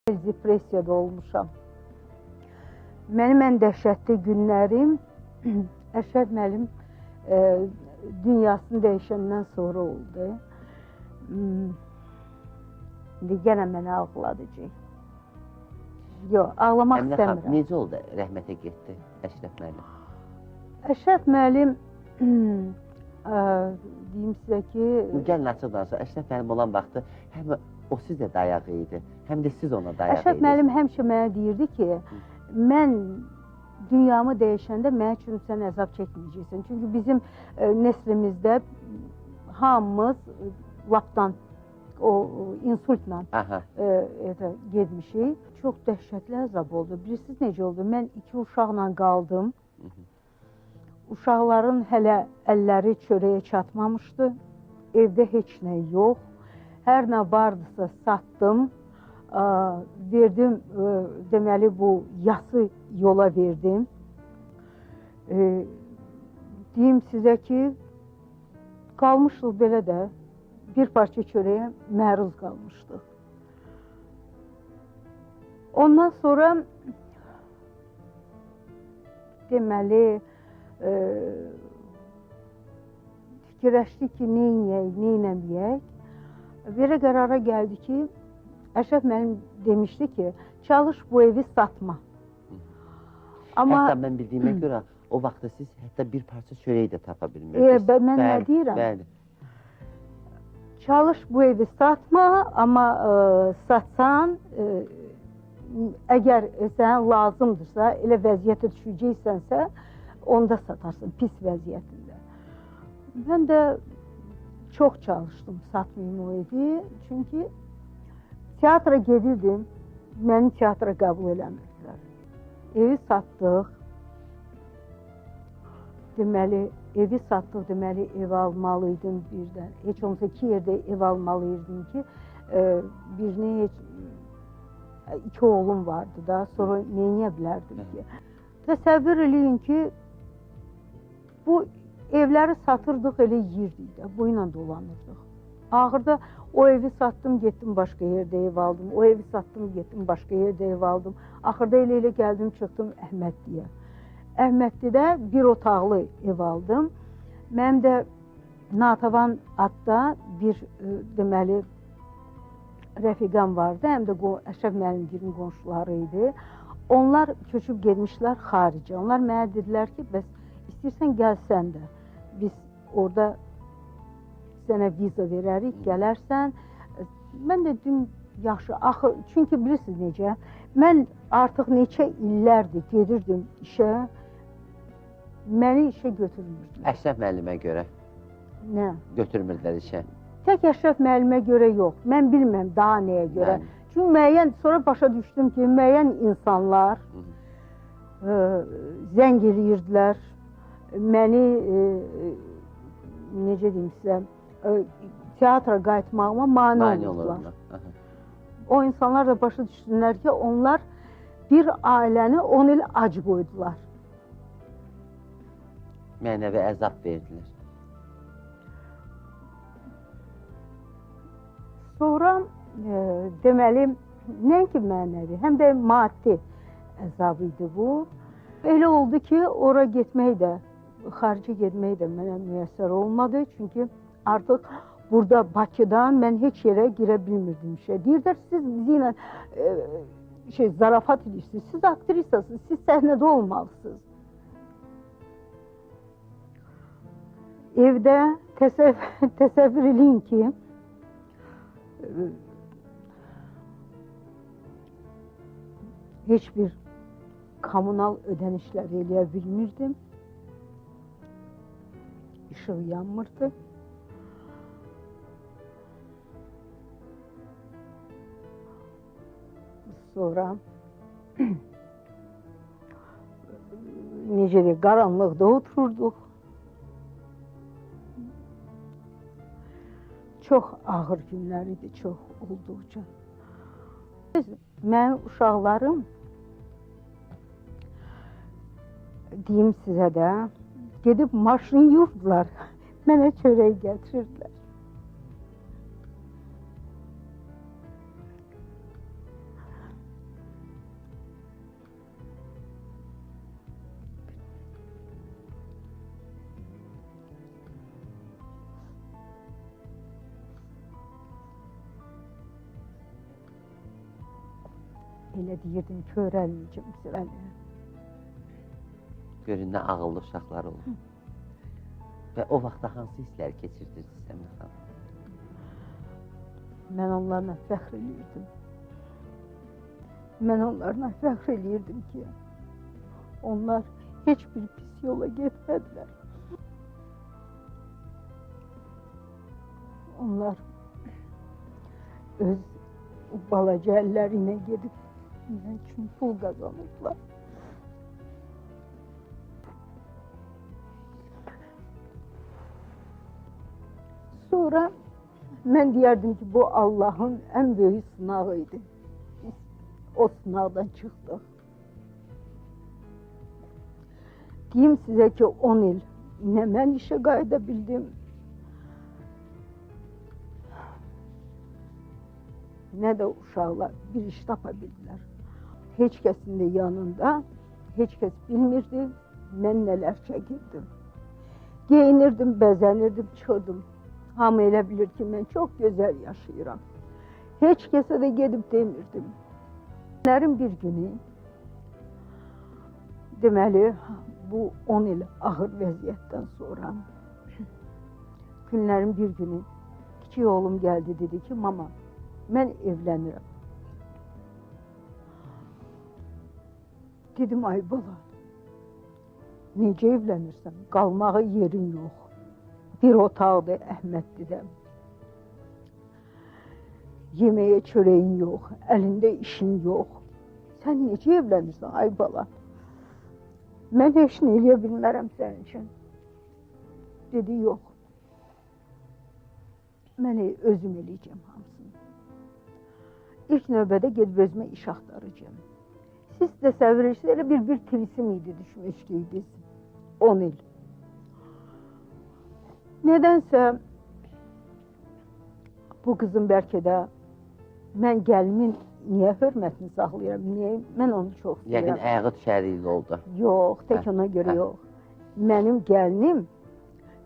Depressiyada olmuşam. Mənim ən dəhşətli günlərim Əşrəf müəllim dünyasını dəyişəndən sonra oldu. İndi yenə mənə ağladıcı. Yox, ağlamaq istəmirəm. Necə oldu rəhmətə getdi Əşrəf müəllim? Əşrəf müəllim, deyim sizə ki... Gəlin açıq danışaq, Əşrəf müəllim olan vaxtı həm o sizə dayağı idi, həm də siz ona dayağı Əşrəf müəllim həmişə mənə deyirdi ki, mən dünyamı dəyişəndə mənə üçün sən əzab çəkməyəcəksən. Çünki bizim neslimizdə hamımız lapdan, o insultla getmişik. Çox dəhşətli əzab oldu. Bilirsiniz necə oldu? Mən 2 uşaqla qaldım. Uşaqların hələ əlləri çörəyə çatmamışdı. Evdə heç nə yox. Hər nə vardısa satdım. Verdim, deməli bu yası yola verdim. Deyim sizə ki, qalmışdıq belə də bir parça çörəyə məruz qalmışdıq. Ondan sonra deməli fikirləşdik ki, neynəyək, neynəməyək. Belə qərara gəldi ki, Əşrəf müəllim demişdi ki, çalış bu evi satma. Hətta mən bildiyimə görə o vaxtda siz hətta bir parça çörəyi də tapa bilmirdiniz. Mən nə deyirəm? Çalış bu evi satma, amma satsan, əgər sənə lazımdırsa, elə vəziyyətə düşəcəksənsə, onda satarsın, pis vəziyyətində. Mən də çox çalışdım satmayayım o evi, çünki teatra gedirdim, məni teatra qəbul eləmirdilər. Evi satdıq, deməli, ev almalıydım birdən. Heç olmasa 2 yerdə ev almalıydım ki, birini 2 oğlum vardı da, sonra neyə bilərdim ki. Təsəvvür eləyin ki, bu evləri satırdıq, elə yirdik də, bu ilə dolanırdıq. Axırda o evi satdım, getdim başqa yerdə ev aldım. O evi satdım, getdim başqa yerdə ev aldım. Axırda elə gəldim, çıxdım Əhmədliyə. Əhmədlidə 1 otaqlı ev aldım. Mənim də Natəvan adda bir deməli rəfiqəm vardı, həm də Əşrəf müəllimgilin qonşuları idi. Onlar köçüb getmişlər xaricə. Onlar mənə dedilər ki, bəs istəyirsən gəlsən də, biz orada sənə viza verərik, gələrsən. Mən də dedim, yaxşı, axı, çünki bilirsiniz necə, mən artıq neçə illərdir gedirdim işə, məni işə götürmürdülər. Əşrəf müəllimə görə? Nə? Götürmürdülər işə? Tək Əşrəf müəllimə görə yox, mən bilməm daha nəyə görə. Çünki müəyyən, sonra başa düşdüm ki, müəyyən insanlar zəng eləyirdilər, məni, necə deyim sizə, teatra qayıtmağıma mane olurdular. O insanlar da başa düşdülər ki, onlar bir ailəni 10 il ac qoydular. Mənəvi əzab verdilər. Sonra, deməli, nəinki mənəvi, həm də maddi əzab idi bu. Elə oldu ki, ora getmək də, xaricə getmək də mənə müəssər olmadı. Çünki artıq burada Bakıda mən heç yerə girə bilmirdim işə. Deyirlər, siz bizi ilə zarafat edirsiniz, siz aktrisasınız, siz səhnədə olmalısınız. Evdə təsəvvür eləyin ki, heç bir kommunal ödənişlər eləyə bilmirdim. İşıq yanmırdı. Sonra necə deyək, qaranlıqda otururduq. Çox ağır günlər idi, çox olduqca. Mənim uşaqlarım, deyim sizə də, gedib maşın yurdular, mənə çörək gətirirdilər. elə deyirdim ki, öyrənməyəcəm səni. Görün nə ağıllı uşaqlar olur. Və o vaxtda hansı hisslər keçirdiniz Səmə xanım? Mən onlarla fəxr eləyirdim. Mən onlarla fəxr eləyirdim ki, onlar heç bir pis yola getmədilər. Onlar öz balaca əllərinə gedib mən üçün pul qazanırdılar. Sonra mən deyərdim ki, bu Allahın ən böyük sınağı idi. Biz o sınaqdan çıxdıq. Deyim sizə ki, 10 il nə mən işə qayıda bildim, nə də uşaqlar bir iş tapa bildilər. Heç kəsin də yanında, heç kəs bilmirdi, mən nələr çəkirdim. Geyinirdim, bəzənirdim, çıxırdım. Hamı elə bilir ki, mən çox gözəl yaşayıram. Heç kəsə də gedib demirdim. Günlərin bir günü, deməli, bu 10 il ağır vəziyyətdən sonra, günlərin bir günü kiçik oğlum gəldi, dedi ki, mama, mən evlənirəm. Dedim, ay bala, necə evlənirsən? Qalmağa yerin yox. Bir otaqdır Əhmədlidə. Yeməyə çörəyin yox, əlində işin yox. Sən necə evlənirsən, ay bala? Mən heç nə eləyə bilmərəm sənin üçün. Dedi, yox. Mən özüm eləyəcəm hamısını. İlk növbədə gedib özümə iş axtaracağım. Siz təsəvvür edirsiniz, elə bir tilsim idi düşmüşdük biz. 10 il. Nədənsə bu qızın bəlkə də mən gəlimin niyə hörmətini saxlayıram, niyə mən onu çox istəyirəm. Yəqin ayağı düşərliyi oldu. Yox, tək ona görə yox. Mənim gəlinim,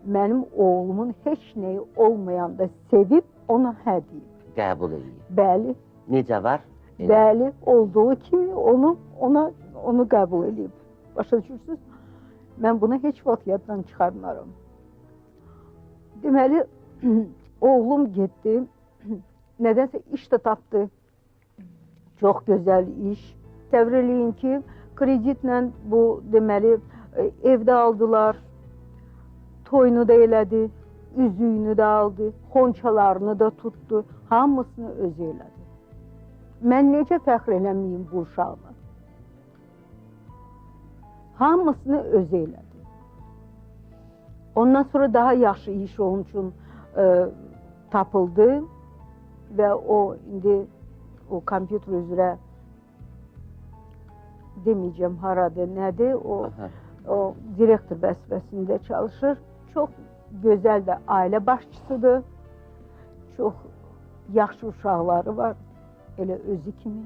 mənim oğlumun heç nəyi olmayanda sevib ona hə deyib. Qəbul edib. Bəli. Necə var? Bəli, olduğu kimi onu qəbul edib. Başa düşürsünüz? Mən bunu heç vaxt yaddan çıxarmaram. Deməli, oğlum getdi, nədənsə iş də tapdı. Çox gözəl iş. Təvr eləyin ki, kreditlə bu, deməli, evdə aldılar, toyunu da elədi, üzüyünü də aldı, xonçalarını da tutdu, hamısını özü elədi. Mən necə fəxr eləməyim bu uşaqla? Hamısını özü elədi. Ondan sonra daha yaxşı iş onun üçün tapıldı və o indi o kompüter üzrə deməyəcəm haradır, nədir, o direktor vəzifəsində çalışır. Çox gözəl də ailə başçısıdır. Çox yaxşı uşaqları var, elə özü kimi.